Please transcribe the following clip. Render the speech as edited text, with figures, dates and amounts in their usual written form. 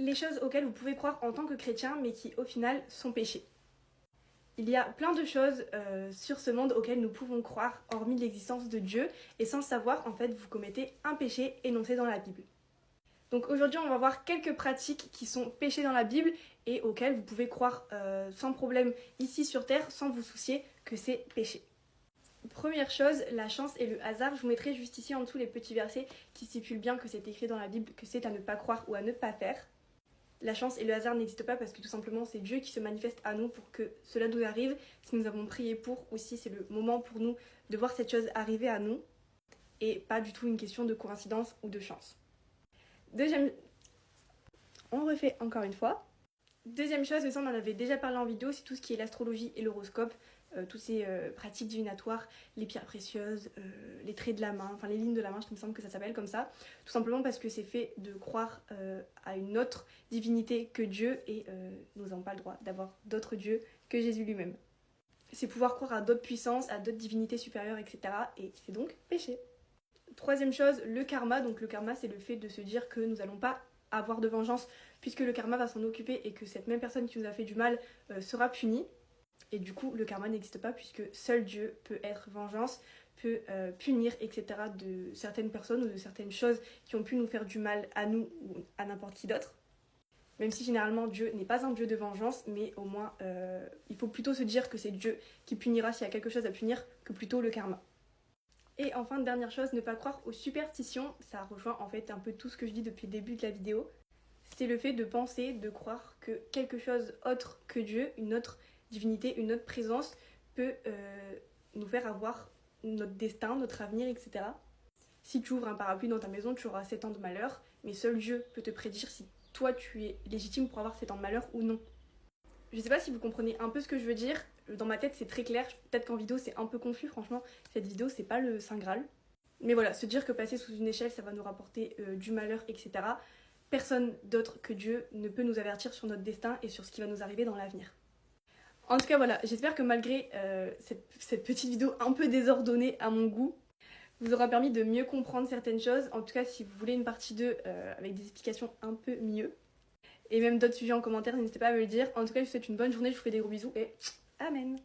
les choses auxquelles vous pouvez croire en tant que chrétien, mais qui au final sont péchés. Il y a plein de choses sur ce monde auxquelles nous pouvons croire, hormis l'existence de Dieu, et sans le savoir, en fait, vous commettez un péché énoncé dans la Bible. Donc aujourd'hui, on va voir quelques pratiques qui sont péchées dans la Bible et auxquelles vous pouvez croire sans problème ici sur Terre, sans vous soucier que c'est péché. Première chose, la chance et le hasard. Je vous mettrai juste ici en dessous les petits versets qui stipulent bien que c'est écrit dans la Bible, que c'est à ne pas croire ou à ne pas faire. La chance et le hasard n'existent pas parce que tout simplement c'est Dieu qui se manifeste à nous pour que cela nous arrive. Si nous avons prié pour, aussi c'est le moment pour nous de voir cette chose arriver à nous et pas du tout une question de coïncidence ou de chance. On refait encore une fois. Deuxième chose, ça on en avait déjà parlé en vidéo, c'est tout ce qui est l'astrologie et l'horoscope, toutes ces pratiques divinatoires, les pierres précieuses, les traits de la main, enfin les lignes de la main, il me semble que ça s'appelle comme ça, tout simplement parce que c'est fait de croire à une autre divinité que Dieu et nous n'avons pas le droit d'avoir d'autres dieux que Jésus lui-même. C'est pouvoir croire à d'autres puissances, à d'autres divinités supérieures, etc. et c'est donc péché. Troisième chose, le karma. Donc le karma, c'est le fait de se dire que nous n'allons pas avoir de vengeance puisque le karma va s'en occuper et que cette même personne qui nous a fait du mal sera punie. Et du coup, le karma n'existe pas puisque seul Dieu peut être vengeance, peut punir, etc. de certaines personnes ou de certaines choses qui ont pu nous faire du mal à nous ou à n'importe qui d'autre. Même si généralement Dieu n'est pas un Dieu de vengeance, mais au moins il faut plutôt se dire que c'est Dieu qui punira s'il y a quelque chose à punir que plutôt le karma. Et enfin, dernière chose, ne pas croire aux superstitions. Ça rejoint en fait un peu tout ce que je dis depuis le début de la vidéo. C'est le fait de penser, de croire que quelque chose autre que Dieu, une autre divinité, une autre présence peut nous faire avoir notre destin, notre avenir, etc. Si tu ouvres un parapluie dans ta maison, tu auras 7 ans de malheur, mais seul Dieu peut te prédire si toi tu es légitime pour avoir 7 ans de malheur ou non. Je sais pas si vous comprenez un peu ce que je veux dire, dans ma tête c'est très clair, peut-être qu'en vidéo c'est un peu confus, franchement, cette vidéo c'est pas le Saint Graal. Mais voilà, se dire que passer sous une échelle ça va nous rapporter du malheur, etc. Personne d'autre que Dieu ne peut nous avertir sur notre destin et sur ce qui va nous arriver dans l'avenir. En tout cas voilà, j'espère que malgré cette petite vidéo un peu désordonnée à mon goût, vous aura permis de mieux comprendre certaines choses. En tout cas si vous voulez une partie 2 avec des explications un peu mieux, et même d'autres sujets en commentaire, n'hésitez pas à me le dire. En tout cas, je vous souhaite une bonne journée, je vous fais des gros bisous et amen.